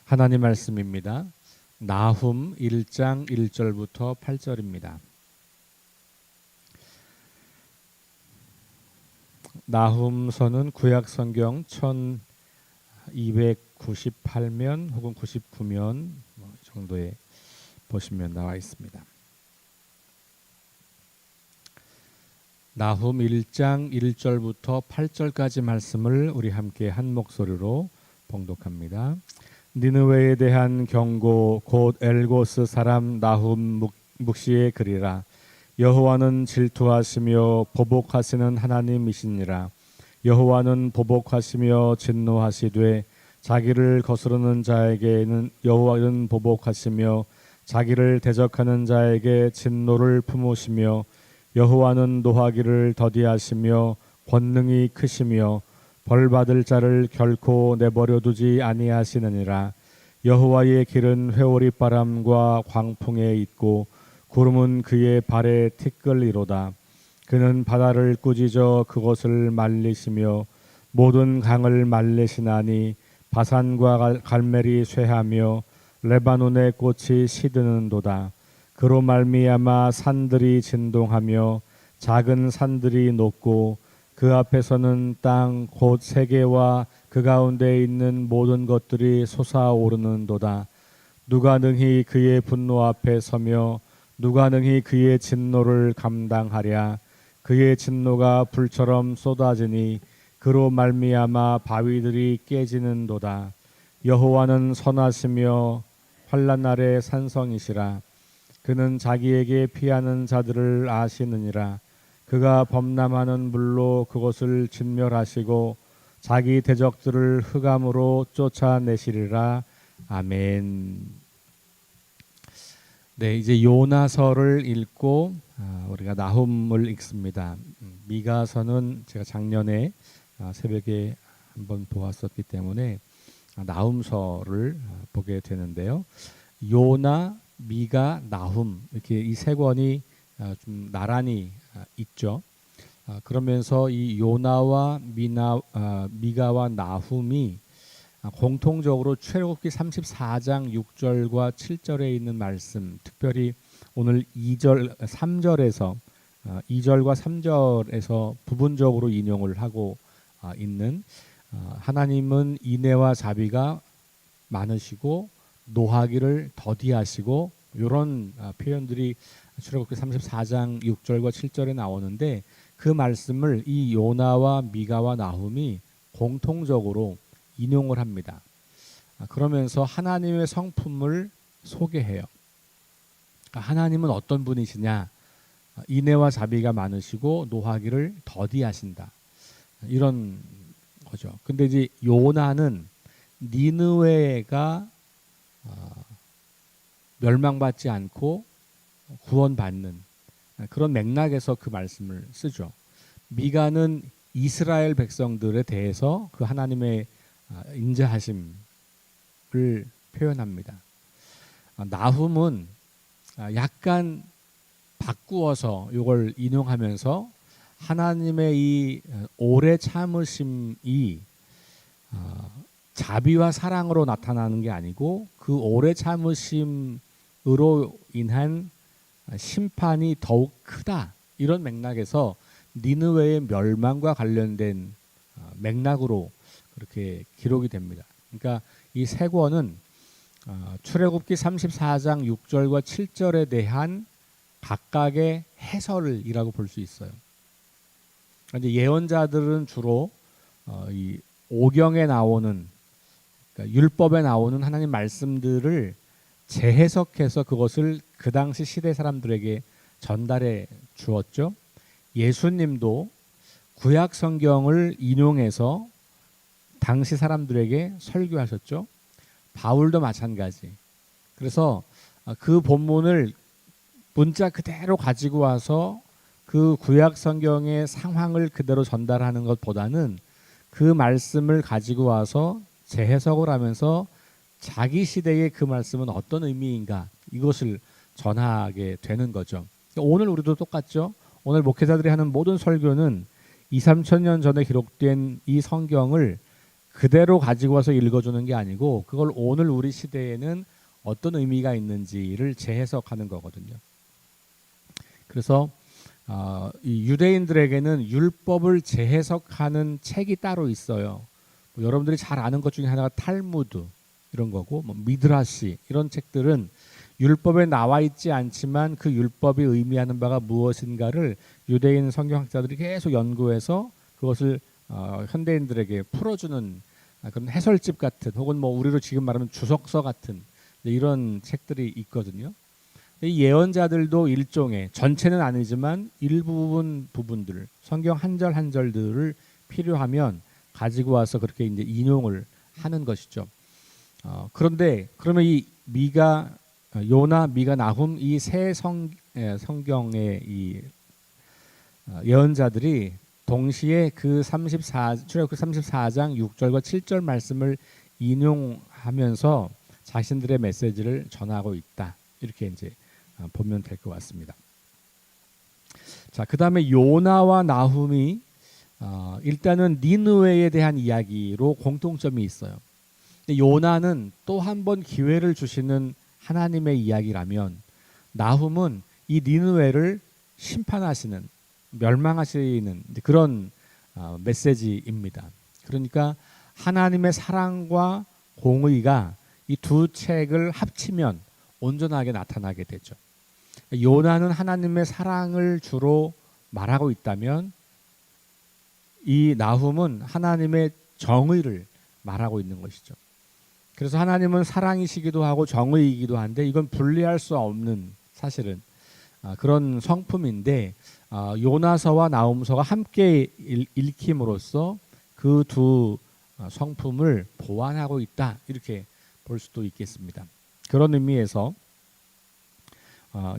하나님 말씀입니다. 나훔 1장 1절부터 8절입니다. 나훔서는 구약 성경 1298면 혹은 99면 정도에 보시면 나와 있습니다. 나훔 1장 1절부터 8절까지 말씀을 우리 함께 한 목소리로 봉독합니다. 니느웨에 대한 경고 곧 엘고스 사람 나훔 묵시의 글이라. 여호와는 질투하시며 보복하시는 하나님이시니라. 여호와는 보복하시며 진노하시되 자기를 거스르는 자에게는 여호와는 보복하시며 자기를 대적하는 자에게 진노를 품으시며 여호와는 노하기를 더디하시며 권능이 크시며 벌받을 자를 결코 내버려 두지 아니하시느니라. 여호와의 길은 회오리 바람과 광풍에 있고 구름은 그의 발에 티끌이로다. 그는 바다를 꾸짖어 그것을 말리시며 모든 강을 말리시나니 바산과 갈멜이 쇠하며 레바논의 꽃이 시드는도다. 그로 말미암아 산들이 진동하며 작은 산들이 녹고 그 앞에서는 땅 곧 세계와 그 가운데 있는 모든 것들이 솟아오르는도다. 누가 능히 그의 분노 앞에 서며 누가 능히 그의 진노를 감당하랴. 그의 진노가 불처럼 쏟아지니 그로 말미암아 바위들이 깨지는도다. 여호와는 선하시며 환난 날의 산성이시라. 그는 자기에게 피하는 자들을 아시느니라. 그가 범람하는 물로 그것을 진멸하시고 자기 대적들을 흑암으로 쫓아내시리라. 아멘. 네, 이제 요나서를 읽고 우리가 나훔을 읽습니다. 미가서는 제가 작년에 새벽에 한번 보았었기 때문에 나훔서를 보게 되는데요. 요나, 미가, 나훔 이렇게 이 세 권이 좀 나란히 있죠. 그러면서 이 요나와 미가와 나훔이 공통적으로 출애굽기 34장 6절과 7절에 있는 말씀, 특별히 오늘 2절, 3절에서 2절과 3절에서 부분적으로 인용을 하고 있는 하나님은 인애와 자비가 많으시고 노하기를 더디하시고 이런 표현들이 출애굽기 34장 6절과 7절에 나오는데 그 말씀을 이 요나와 미가와 나훔이 공통적으로 인용을 합니다. 그러면서 하나님의 성품을 소개해요. 하나님은 어떤 분이시냐? 인애와 자비가 많으시고 노하기를 더디하신다. 이런 거죠. 근데 이제 요나는 니느웨가 멸망받지 않고 구원받는 그런 맥락에서 그 말씀을 쓰죠. 미가는 이스라엘 백성들에 대해서 그 하나님의 인자하심을 표현합니다. 나훔은 약간 바꾸어서 이걸 인용하면서 하나님의 이 오래 참으심이 자비와 사랑으로 나타나는 게 아니고 그 오래 참으심으로 인한 심판이 더욱 크다. 이런 맥락에서 니느웨의 멸망과 관련된 맥락으로 그렇게 기록이 됩니다. 그러니까 이 세 권은 출애굽기 34장 6절과 7절에 대한 각각의 해설이라고 볼 수 있어요. 이제 예언자들은 주로 이 오경에 나오는 그러니까 율법에 나오는 하나님 말씀들을 재해석해서 그것을 그 당시 시대 사람들에게 전달해 주었죠. 예수님도 구약 성경을 인용해서 당시 사람들에게 설교하셨죠. 바울도 마찬가지. 그래서 그 본문을 문자 그대로 가지고 와서 그 구약 성경의 상황을 그대로 전달하는 것보다는 그 말씀을 가지고 와서 재해석을 하면서 자기 시대의 그 말씀은 어떤 의미인가 이것을 전하게 되는 거죠. 오늘 우리도 똑같죠. 오늘 목회자들이 하는 모든 설교는 2, 3천 년 전에 기록된 이 성경을 그대로 가지고 와서 읽어주는 게 아니고 그걸 오늘 우리 시대에는 어떤 의미가 있는지를 재해석하는 거거든요. 그래서 이 유대인들에게는 율법을 재해석하는 책이 따로 있어요. 뭐 여러분들이 잘 아는 것 중에 하나가 탈무드 이런 거고, 뭐 미드라시 이런 책들은 율법에 나와 있지 않지만 그 율법이 의미하는 바가 무엇인가를 유대인 성경학자들이 계속 연구해서 그것을 현대인들에게 풀어주는 그런 해설집 같은, 혹은 뭐 우리로 지금 말하면 주석서 같은 이런 책들이 있거든요. 이 예언자들도 일종의, 전체는 아니지만 일부분 부분들, 성경 한 절 한 절들을 필요하면 가지고 와서 그렇게 이제 인용을 하는 것이죠. 그런데 그러면 이 요나, 미가, 나훔 이 세 성경의 이 예언자들이 동시에 그 출애굽기 34장 6절과 7절 말씀을 인용하면서 자신들의 메시지를 전하고 있다. 이렇게 이제 보면 될 것 같습니다. 자, 그다음에 요나와 나훔이 일단은 니느웨에 대한 이야기로 공통점이 있어요. 요나는 또 한 번 기회를 주시는 하나님의 이야기라면, 나훔은 이 니느웨를 심판하시는, 멸망하시는 그런 메시지입니다. 그러니까 하나님의 사랑과 공의가 이 두 책을 합치면 온전하게 나타나게 되죠. 요나는 하나님의 사랑을 주로 말하고 있다면, 이 나훔은 하나님의 정의를 말하고 있는 것이죠. 그래서 하나님은 사랑이시기도 하고 정의이기도 한데 이건 분리할 수 없는, 사실은 그런 성품인데, 요나서와 나훔서가 함께 읽힘으로써 그 두 성품을 보완하고 있다, 이렇게 볼 수도 있겠습니다. 그런 의미에서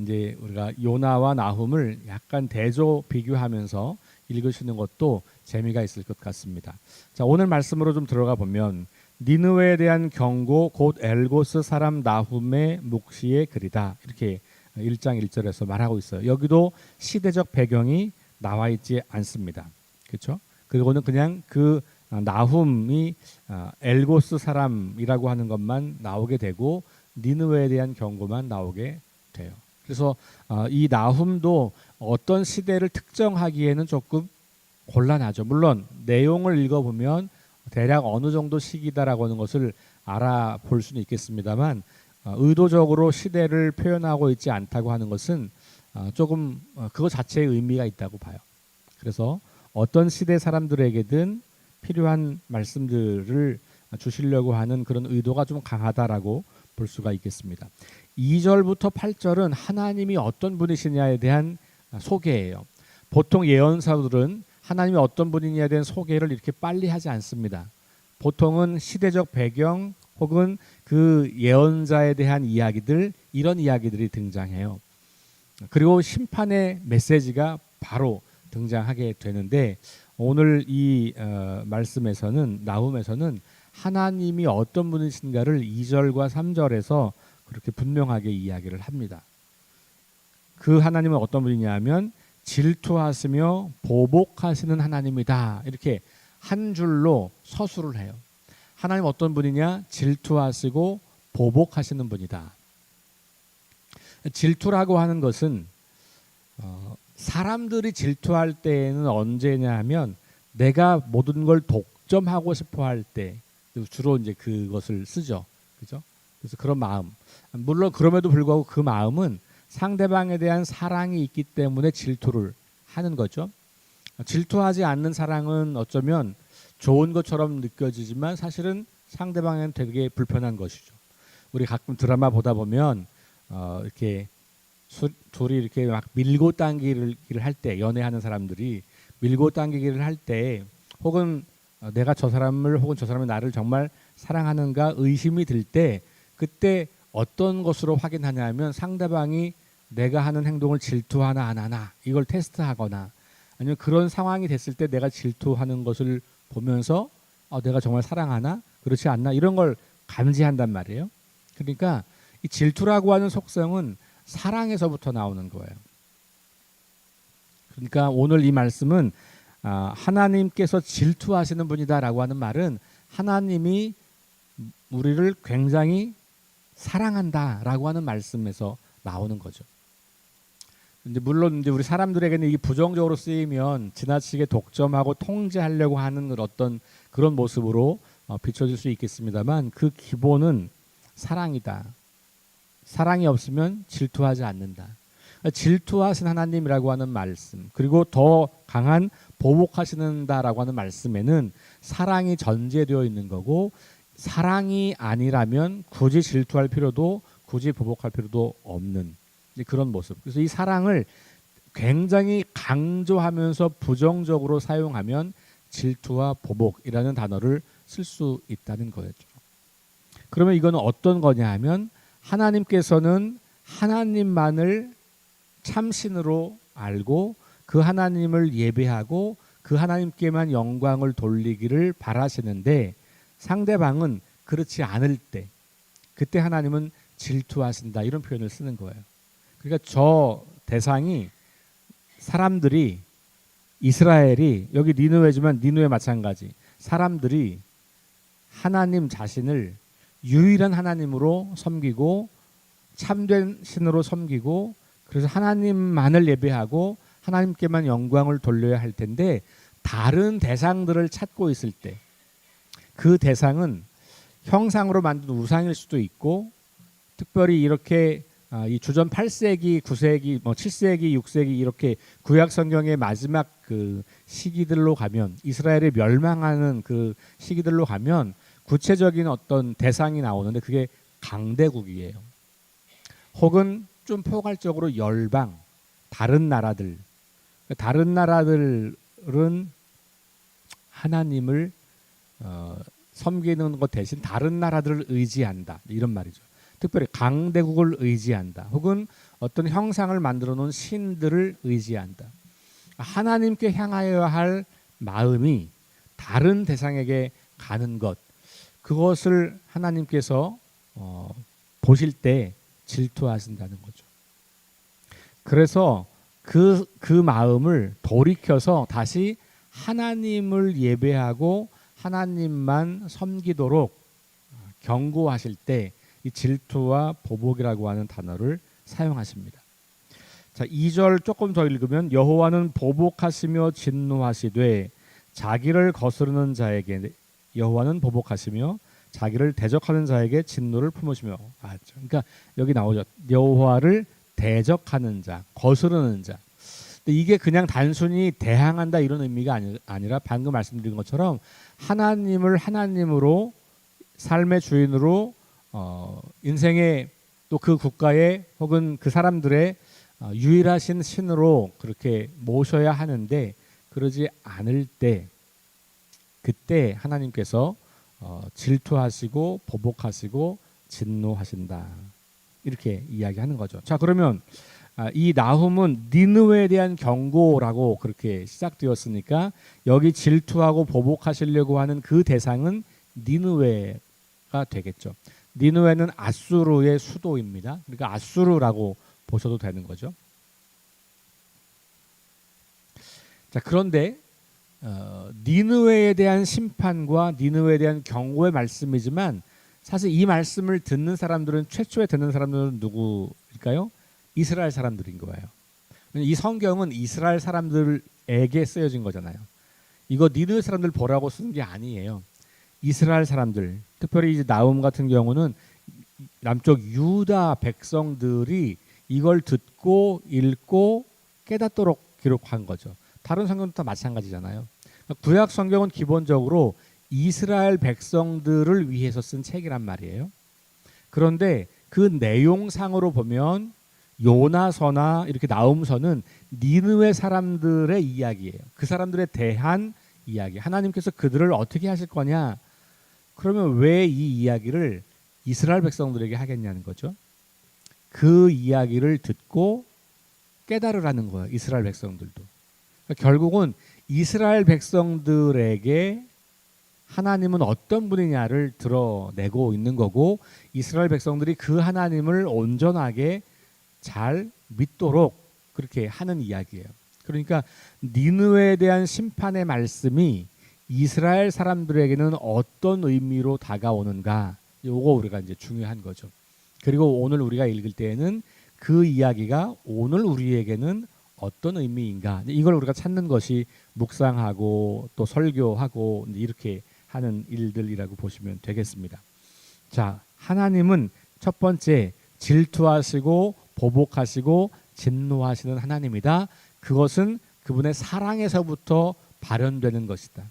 이제 우리가 요나와 나훔을 약간 대조 비교하면서 읽으시는 것도 재미가 있을 것 같습니다. 자, 오늘 말씀으로 좀 들어가 보면, 니느웨에 대한 경고 곧 엘고스 사람 나훔의 묵시의 글이다, 이렇게 1장 1절에서 말하고 있어요. 여기도 시대적 배경이 나와 있지 않습니다. 그렇죠? 그리고는 그냥 그 나훔이 엘고스 사람이라고 하는 것만 나오게 되고 니느웨에 대한 경고만 나오게 돼요. 그래서 이 나훔도 어떤 시대를 특정하기에는 조금 곤란하죠. 물론 내용을 읽어보면 대략 어느 정도 시기다라고 하는 것을 알아볼 수는 있겠습니다만, 의도적으로 시대를 표현하고 있지 않다고 하는 것은 조금 그거 자체의 의미가 있다고 봐요. 그래서 어떤 시대 사람들에게든 필요한 말씀들을 주시려고 하는 그런 의도가 좀 강하다라고 볼 수가 있겠습니다. 2절부터 8절은 하나님이 어떤 분이시냐에 대한 소개예요. 보통 예언사들은 하나님이 어떤 분이냐에 대한 소개를 이렇게 빨리 하지 않습니다. 보통은 시대적 배경 혹은 그 예언자에 대한 이야기들, 이런 이야기들이 등장해요. 그리고 심판의 메시지가 바로 등장하게 되는데, 오늘 이 말씀에서는, 나훔에서는 하나님이 어떤 분이신가를 2절과 3절에서 그렇게 분명하게 이야기를 합니다. 그 하나님은 어떤 분이냐면 질투하시며 보복하시는 하나님이다, 이렇게 한 줄로 서술을 해요. 하나님 어떤 분이냐? 질투하시고 보복하시는 분이다. 질투라고 하는 것은 사람들이 질투할 때에는 언제냐 하면, 내가 모든 걸 독점하고 싶어 할 때 주로 이제 그것을 쓰죠. 그죠? 그래서 그런 마음. 물론 그럼에도 불구하고 그 마음은 상대방에 대한 사랑이 있기 때문에 질투를 하는 거죠. 질투하지 않는 사랑은 어쩌면 좋은 것처럼 느껴지지만 사실은 상대방에는 되게 불편한 것이죠. 우리 가끔 드라마 보다 보면 이렇게 둘이 이렇게 막 밀고 당기기를 할 때, 연애하는 사람들이 밀고 당기기를 할 때, 혹은 내가 저 사람을 혹은 저 사람이 나를 정말 사랑하는가 의심이 들 때, 그때 어떤 것으로 확인하냐면 상대방이 내가 하는 행동을 질투하나 안 하나, 이걸 테스트하거나, 아니면 그런 상황이 됐을 때 내가 질투하는 것을 보면서 내가 정말 사랑하나 그렇지 않나, 이런 걸 감지한단 말이에요. 그러니까 이 질투라고 하는 속성은 사랑에서부터 나오는 거예요. 그러니까 오늘 이 말씀은 하나님께서 질투하시는 분이다라고 하는 말은 하나님이 우리를 굉장히 사랑한다라고 하는 말씀에서 나오는 거죠. 근데 물론 이제 우리 사람들에게는 이게 부정적으로 쓰이면 지나치게 독점하고 통제하려고 하는 어떤 그런 모습으로 비춰질 수 있겠습니다만, 그 기본은 사랑이다. 사랑이 없으면 질투하지 않는다. 질투하신 하나님이라고 하는 말씀, 그리고 더 강한 보복하시는다라고 하는 말씀에는 사랑이 전제되어 있는 거고, 사랑이 아니라면 굳이 질투할 필요도, 굳이 보복할 필요도 없는 그런 모습. 그래서 이 사랑을 굉장히 강조하면서 부정적으로 사용하면 질투와 보복이라는 단어를 쓸 수 있다는 거였죠. 그러면 이거는 어떤 거냐 하면, 하나님께서는 하나님만을 참신으로 알고 그 하나님을 예배하고 그 하나님께만 영광을 돌리기를 바라시는데, 상대방은 그렇지 않을 때, 그때 하나님은 질투하신다, 이런 표현을 쓰는 거예요. 그러니까 저 대상이, 사람들이, 이스라엘이, 여기 니느웨지만 니느웨 마찬가지, 사람들이 하나님 자신을 유일한 하나님으로 섬기고 참된 신으로 섬기고, 그래서 하나님만을 예배하고 하나님께만 영광을 돌려야 할 텐데, 다른 대상들을 찾고 있을 때, 그 대상은 형상으로 만든 우상일 수도 있고, 특별히 이렇게 이 주전 8세기, 9세기, 7세기, 6세기 이렇게 구약 성경의 마지막 그 시기들로 가면, 이스라엘이 멸망하는 그 시기들로 가면 구체적인 어떤 대상이 나오는데, 그게 강대국이에요. 혹은 좀 포괄적으로 열방, 다른 나라들. 다른 나라들은 하나님을 섬기는 것 대신 다른 나라들을 의지한다, 이런 말이죠. 특별히 강대국을 의지한다, 혹은 어떤 형상을 만들어 놓은 신들을 의지한다. 하나님께 향하여야 할 마음이 다른 대상에게 가는 것, 그것을 하나님께서 보실 때 질투하신다는 거죠. 그래서 그 마음을 돌이켜서 다시 하나님을 예배하고 하나님만 섬기도록 경고하실 때 이 질투와 보복이라고 하는 단어를 사용하십니다. 자, 2절 조금 더 읽으면, 여호와는 보복하시며 진노하시되 자기를 거스르는 자에게, 여호와는 보복하시며 자기를 대적하는 자에게 진노를 품으시며. 그러니까 여기 나오죠. 여호와를 대적하는 자, 거스르는 자. 근데 이게 그냥 단순히 대항한다 이런 의미가 아니라 방금 말씀드린 것처럼 하나님을 하나님으로, 삶의 주인으로, 인생의 또 그 국가의 혹은 그 사람들의 유일하신 신으로 그렇게 모셔야 하는데, 그러지 않을 때, 그때 하나님께서 질투하시고 보복하시고 진노하신다, 이렇게 이야기하는 거죠. 자, 그러면 이 나훔은 니느웨에 대한 경고라고 그렇게 시작되었으니까, 여기 질투하고 보복하시려고 하는 그 대상은 니느웨가 되겠죠. 니느웨는 아수르의 수도입니다. 그러니까 아수르라고 보셔도 되는 거죠. 자, 그런데 니느웨에 대한 심판과 니느웨에 대한 경고의 말씀이지만, 사실 이 말씀을 듣는 사람들은, 최초에 듣는 사람들은 누구일까요? 이스라엘 사람들인 거예요. 이 성경은 이스라엘 사람들에게 쓰여진 거잖아요. 이거 니느웨 사람들 보라고 쓴 게 아니에요. 이스라엘 사람들, 특별히 이제 나훔 같은 경우는 남쪽 유다 백성들이 이걸 듣고 읽고 깨닫도록 기록한 거죠. 다른 성경도 다 마찬가지잖아요. 구약 성경은 기본적으로 이스라엘 백성들을 위해서 쓴 책이란 말이에요. 그런데 그 내용상으로 보면 요나서나 이렇게 나훔서는 니느웨 사람들의 이야기예요. 그 사람들에 대한 이야기. 하나님께서 그들을 어떻게 하실 거냐? 그러면 왜 이 이야기를 이스라엘 백성들에게 하겠냐는 거죠. 그 이야기를 듣고 깨달으라는 거예요, 이스라엘 백성들도. 그러니까 결국은 이스라엘 백성들에게 하나님은 어떤 분이냐를 드러내고 있는 거고, 이스라엘 백성들이 그 하나님을 온전하게 잘 믿도록 그렇게 하는 이야기예요. 그러니까 니느웨에 대한 심판의 말씀이 이스라엘 사람들에게는 어떤 의미로 다가오는가? 요거 우리가 이제 중요한 거죠. 그리고 오늘 우리가 읽을 때에는 그 이야기가 오늘 우리에게는 어떤 의미인가? 이걸 우리가 찾는 것이 묵상하고 또 설교하고 이렇게 하는 일들이라고 보시면 되겠습니다. 자, 하나님은 첫 번째 질투하시고 보복하시고 진노하시는 하나님이다. 그것은 그분의 사랑에서부터 발현되는 것이다.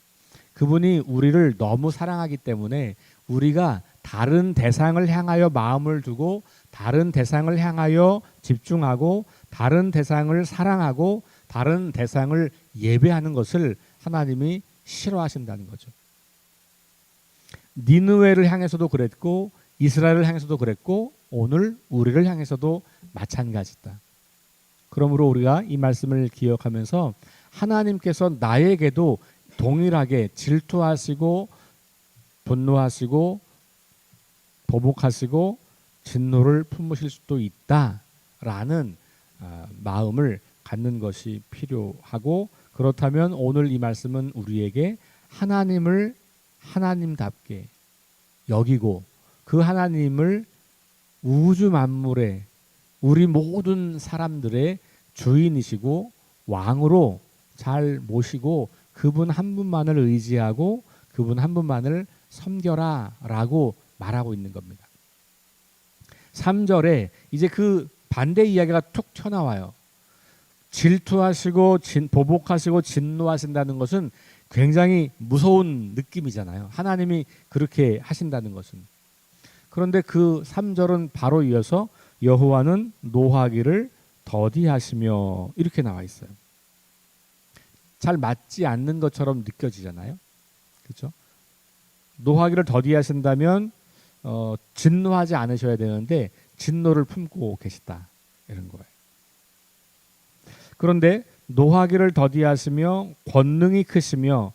그분이 우리를 너무 사랑하기 때문에 우리가 다른 대상을 향하여 마음을 두고 다른 대상을 향하여 집중하고 다른 대상을 사랑하고 다른 대상을 예배하는 것을 하나님이 싫어하신다는 거죠. 니느웨를 향해서도 그랬고 이스라엘을 향해서도 그랬고 오늘 우리를 향해서도 마찬가지다. 그러므로 우리가 이 말씀을 기억하면서 하나님께서 나에게도 동일하게 질투하시고 분노하시고 보복하시고 진노를 품으실 수도 있다라는 마음을 갖는 것이 필요하고, 그렇다면 오늘 이 말씀은 우리에게 하나님을 하나님답게 여기고 그 하나님을 우주 만물의 우리 모든 사람들의 주인이시고 왕으로 잘 모시고 그분 한 분만을 의지하고 그분 한 분만을 섬겨라 라고 말하고 있는 겁니다. 3절에 이제 그 반대 이야기가 툭 튀어나와요. 질투하시고 보복하시고 진노하신다는 것은 굉장히 무서운 느낌이잖아요. 하나님이 그렇게 하신다는 것은. 그런데 그 3절은 바로 이어서 여호와는 노하기를 더디하시며 이렇게 나와 있어요. 잘 맞지 않는 것처럼 느껴지잖아요. 그렇죠? 노하기를 더디하신다면 진노하지 않으셔야 되는데 진노를 품고 계시다 이런 거예요. 그런데 노하기를 더디하시며 권능이 크시며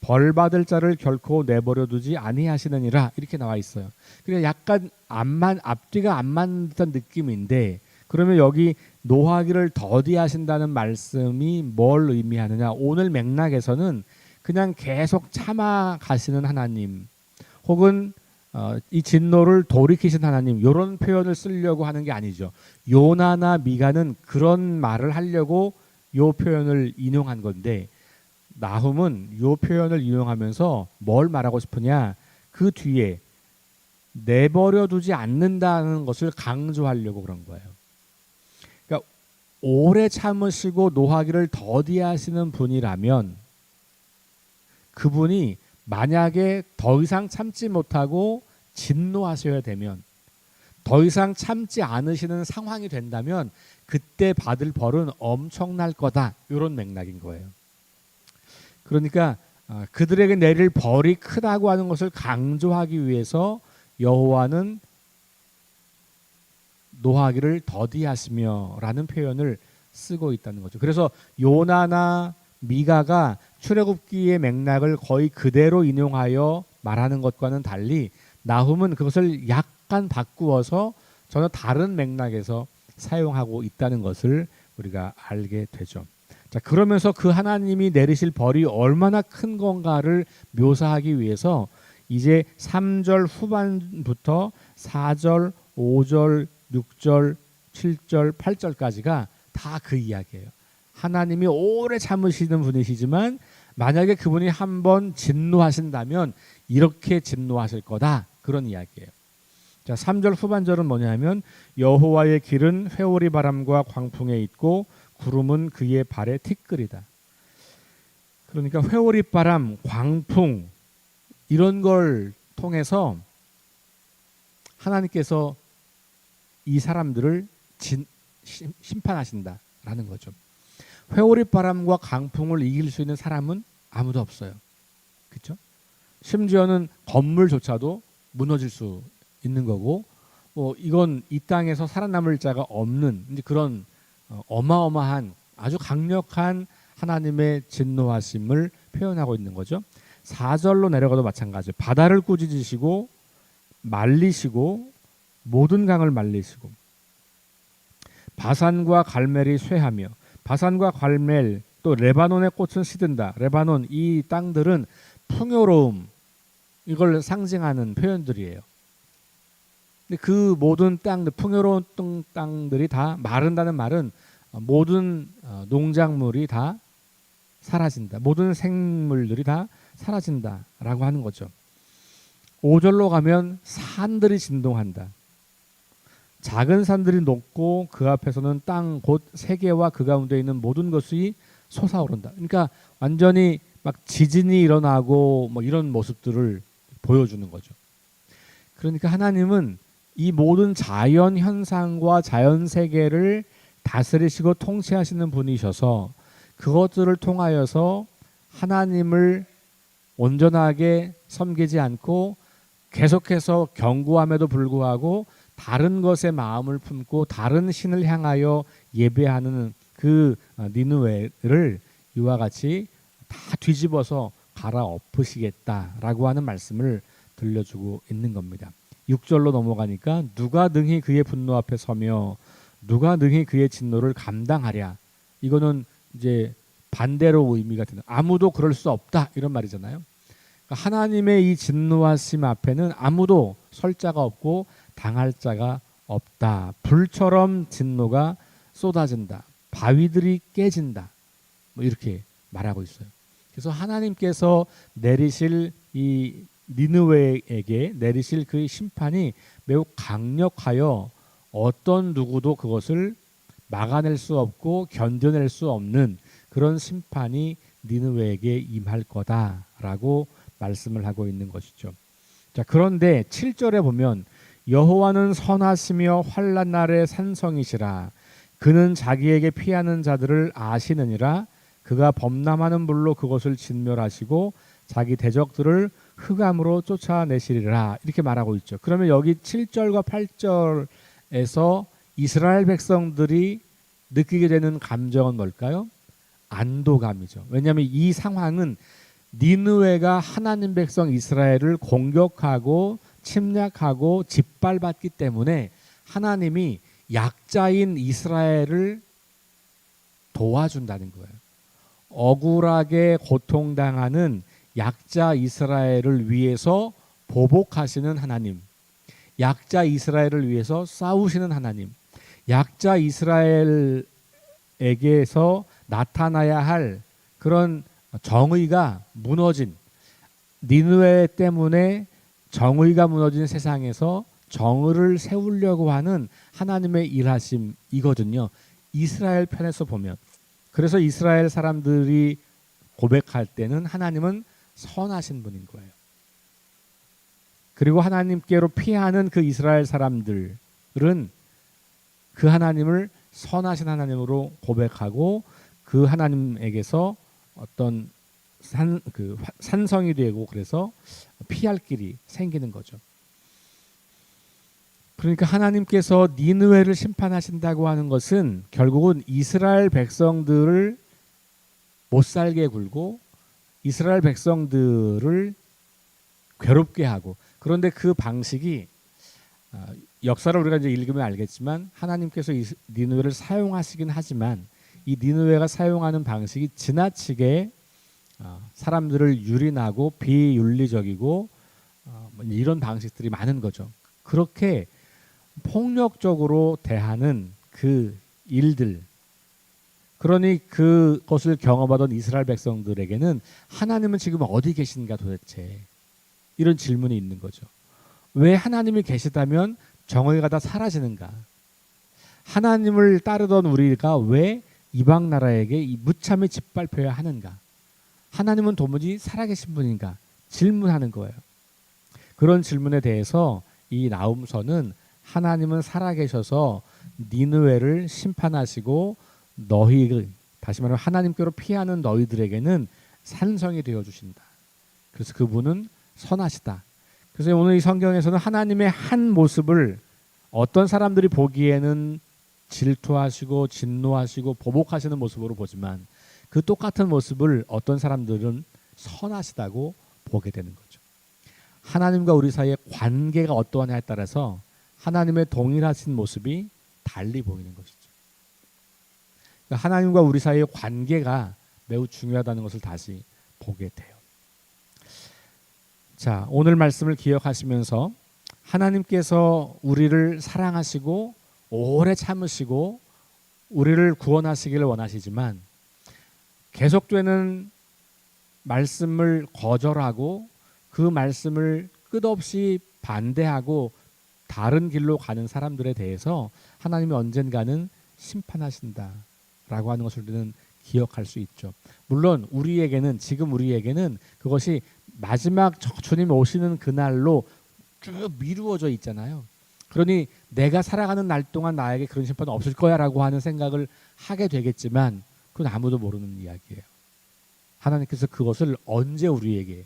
벌받을 자를 결코 내버려 두지 아니하시느니라 이렇게 나와 있어요. 그냥 약간 앞뒤가 안 맞는 듯한 느낌인데, 그러면 여기 노하기를 더디하신다는 말씀이 뭘 의미하느냐? 오늘 맥락에서는 그냥 계속 참아 가시는 하나님, 혹은 이 진노를 돌이키신 하나님, 이런 표현을 쓰려고 하는 게 아니죠. 요나나 미가는 그런 말을 하려고 요 표현을 인용한 건데, 나훔은 요 표현을 인용하면서 뭘 말하고 싶으냐? 그 뒤에 내버려 두지 않는다는 것을 강조하려고 그런 거예요. 그러니까 오래 참으시고 노하기를 더디하시는 분이라면 그분이 만약에 더 이상 참지 못하고 진노하셔야 되면, 더 이상 참지 않으시는 상황이 된다면 그때 받을 벌은 엄청날 거다, 이런 맥락인 거예요. 그러니까 그들에게 내릴 벌이 크다고 하는 것을 강조하기 위해서 여호와는 노하기를 더디하시며 라는 표현을 쓰고 있다는 거죠. 그래서 요나나 미가가 출애굽기의 맥락을 거의 그대로 인용하여 말하는 것과는 달리 나훔은 그것을 약간 바꾸어서 전혀 다른 맥락에서 사용하고 있다는 것을 우리가 알게 되죠. 자, 그러면서 그 하나님이 내리실 벌이 얼마나 큰 건가를 묘사하기 위해서 이제 3절 후반부터 4절, 5절, 6절, 7절, 8절까지가 다 그 이야기예요. 하나님이 오래 참으시는 분이시지만 만약에 그분이 한번 진노하신다면 이렇게 진노하실 거다, 그런 이야기예요. 자, 3절 후반절은 뭐냐면 여호와의 길은 회오리 바람과 광풍에 있고 구름은 그의 발에 티끌이다. 그러니까 회오리 바람, 광풍 이런 걸 통해서 하나님께서 이 사람들을 심판하신다라는 거죠. 회오리 바람과 강풍을 이길 수 있는 사람은 아무도 없어요. 그렇죠? 심지어는 건물조차도 무너질 수 있는 거고, 이건 이 땅에서 살아남을 자가 없는 이제 그런 어마어마한 아주 강력한 하나님의 진노하심을 표현하고 있는 거죠. 4절로 내려가도 마찬가지예요. 바다를 꾸짖으시고 말리시고 모든 강을 말리시고 바산과 갈멜이 쇠하며, 바산과 갈멜 또 레바논의 꽃은 시든다. 레바논 이 땅들은 풍요로움 이걸 상징하는 표현들이에요. 근데 그 모든 땅들, 풍요로운 땅들이 다 마른다는 말은 모든 농작물이 다 사라진다. 모든 생물들이 다 사라진다라고 하는 거죠. 5절로 가면 산들이 진동한다. 작은 산들이 높고 그 앞에서는 땅 곧 세계와 그 가운데 있는 모든 것이 솟아오른다. 그러니까 완전히 막 지진이 일어나고 뭐 이런 모습들을 보여주는 거죠. 그러니까 하나님은 이 모든 자연 현상과 자연 세계를 다스리시고 통치하시는 분이셔서 그것들을 통하여서 하나님을 온전하게 섬기지 않고 계속해서 경고함에도 불구하고 다른 것에 마음을 품고 다른 신을 향하여 예배하는 그 니느웨를 이와 같이 다 뒤집어서 갈아엎으시겠다라고 하는 말씀을 들려주고 있는 겁니다. 6절로 넘어가니까 누가 능히 그의 분노 앞에 서며 누가 능히 그의 진노를 감당하랴. 이거는 이제 반대로 의미가 되는, 아무도 그럴 수 없다 이런 말이잖아요. 그러니까 하나님의 이 진노하심 앞에는 아무도 설 자가 없고 당할 자가 없다. 불처럼 진노가 쏟아진다. 바위들이 깨진다. 뭐 이렇게 말하고 있어요. 그래서 하나님께서 내리실 이 니느웨에게 내리실 그 심판이 매우 강력하여 어떤 누구도 그것을 막아낼 수 없고 견뎌낼 수 없는 그런 심판이 니느웨에게 임할 거다라고 말씀을 하고 있는 것이죠. 자, 그런데 7절에 보면 여호와는 선하시며 환난 날의 산성이시라. 그는 자기에게 피하는 자들을 아시느니라. 그가 범람하는 불로 그것을 진멸하시고 자기 대적들을 흑암으로 쫓아내시리라. 이렇게 말하고 있죠. 그러면 여기 7절과 8절에서 이스라엘 백성들이 느끼게 되는 감정은 뭘까요? 안도감이죠. 왜냐하면 이 상황은 니느웨가 하나님 백성 이스라엘을 공격하고 침략하고 짓밟았기 때문에 하나님이 약자인 이스라엘을 도와준다는 거예요. 억울하게 고통당하는 약자 이스라엘을 위해서 보복하시는 하나님, 약자 이스라엘을 위해서 싸우시는 하나님, 약자 이스라엘에게서 나타나야 할 그런 정의가 무너진, 니느웨 때문에 정의가 무너진 세상에서 정의를 세우려고 하는 하나님의 일하심이거든요. 이스라엘 편에서 보면. 그래서 이스라엘 사람들이 고백할 때는 하나님은 선하신 분인 거예요. 그리고 하나님께로 피하는 그 이스라엘 사람들은 그 하나님을 선하신 하나님으로 고백하고 그 하나님에게서 어떤 산성이 되고 그래서 피할 길이 생기는 거죠. 그러니까 하나님께서 니느웨를 심판하신다고 하는 것은 결국은 이스라엘 백성들을 못 살게 굴고 이스라엘 백성들을 괴롭게 하고, 그런데 그 방식이 역사를 우리가 이제 읽으면 알겠지만 하나님께서 니느웨를 사용하시긴 하지만 이 니느웨가 사용하는 방식이 지나치게 사람들을 유린하고 비윤리적이고 이런 방식들이 많은 거죠. 그렇게 폭력적으로 대하는 그 일들, 그러니 그것을 경험하던 이스라엘 백성들에게는 하나님은 지금 어디 계신가 도대체, 이런 질문이 있는 거죠. 왜 하나님이 계시다면 정의가 다 사라지는가? 하나님을 따르던 우리가 왜 이방 나라에게 무참히 짓밟혀야 하는가? 하나님은 도무지 살아계신 분인가? 질문하는 거예요. 그런 질문에 대해서 이 나훔서는 하나님은 살아계셔서 니느웨를 심판하시고 너희, 다시 말하면 하나님께로 피하는 너희들에게는 산성이 되어 주신다. 그래서 그분은 선하시다. 그래서 오늘 이 성경에서는 하나님의 한 모습을 어떤 사람들이 보기에는 질투하시고 진노하시고 보복하시는 모습으로 보지만 그 똑같은 모습을 어떤 사람들은 선하시다고 보게 되는 거죠. 하나님과 우리 사이의 관계가 어떠하냐에 따라서 하나님의 동일하신 모습이 달리 보이는 것이죠. 그러니까 하나님과 우리 사이의 관계가 매우 중요하다는 것을 다시 보게 돼요. 자, 오늘 말씀을 기억하시면서 하나님께서 우리를 사랑하시고 오래 참으시고 우리를 구원하시기를 원하시지만 계속되는 말씀을 거절하고 그 말씀을 끝없이 반대하고 다른 길로 가는 사람들에 대해서 하나님이 언젠가는 심판하신다라고 하는 것을 우리는 기억할 수 있죠. 물론 지금 우리에게는 그것이 마지막 주님 오시는 그날로 쭉 미루어져 있잖아요. 그러니 내가 살아가는 날 동안 나에게 그런 심판은 없을 거야라고 하는 생각을 하게 되겠지만 그건 아무도 모르는 이야기예요. 하나님께서 그것을 언제 우리에게,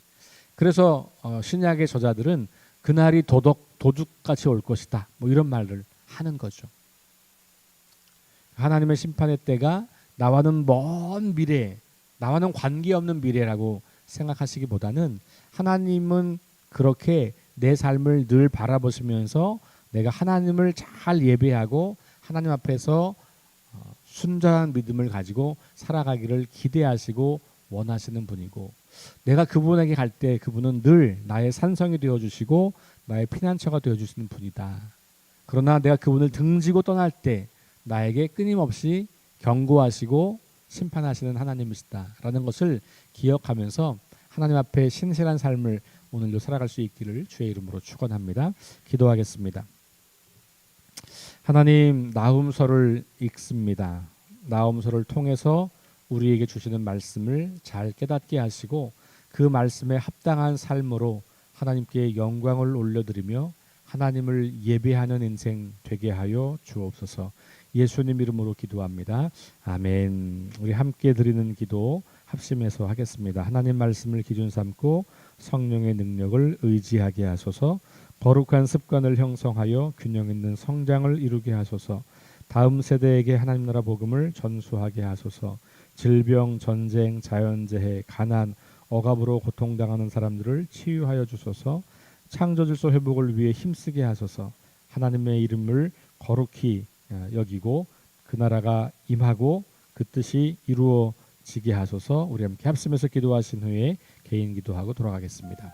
그래서 신약의 저자들은 그날이 도둑같이 올 것이다 뭐 이런 말을 하는 거죠. 하나님의 심판의 때가 나와는 먼 미래, 나와는 관계없는 미래라고 생각하시기보다는 하나님은 그렇게 내 삶을 늘 바라보시면서 내가 하나님을 잘 예배하고 하나님 앞에서 순전한 믿음을 가지고 살아가기를 기대하시고 원하시는 분이고, 내가 그분에게 갈 때 그분은 늘 나의 산성이 되어주시고 나의 피난처가 되어주시는 분이다. 그러나 내가 그분을 등지고 떠날 때 나에게 끊임없이 경고하시고 심판하시는 하나님이시다라는 것을 기억하면서 하나님 앞에 신실한 삶을 오늘도 살아갈 수 있기를 주의 이름으로 축원합니다. 기도하겠습니다. 하나님, 나훔서를 읽습니다. 나훔서를 통해서 우리에게 주시는 말씀을 잘 깨닫게 하시고 그 말씀에 합당한 삶으로 하나님께 영광을 올려드리며 하나님을 예배하는 인생 되게 하여 주옵소서. 예수님 이름으로 기도합니다. 아멘. 우리 함께 드리는 기도 합심해서 하겠습니다. 하나님 말씀을 기준 삼고 성령의 능력을 의지하게 하소서. 거룩한 습관을 형성하여 균형 있는 성장을 이루게 하소서. 다음 세대에게 하나님 나라 복음을 전수하게 하소서. 질병, 전쟁, 자연재해, 가난, 억압으로 고통당하는 사람들을 치유하여 주소서. 창조질서 회복을 위해 힘쓰게 하소서. 하나님의 이름을 거룩히 여기고 그 나라가 임하고 그 뜻이 이루어지게 하소서. 우리 함께 합심해서 기도하신 후에 개인 기도하고 돌아가겠습니다.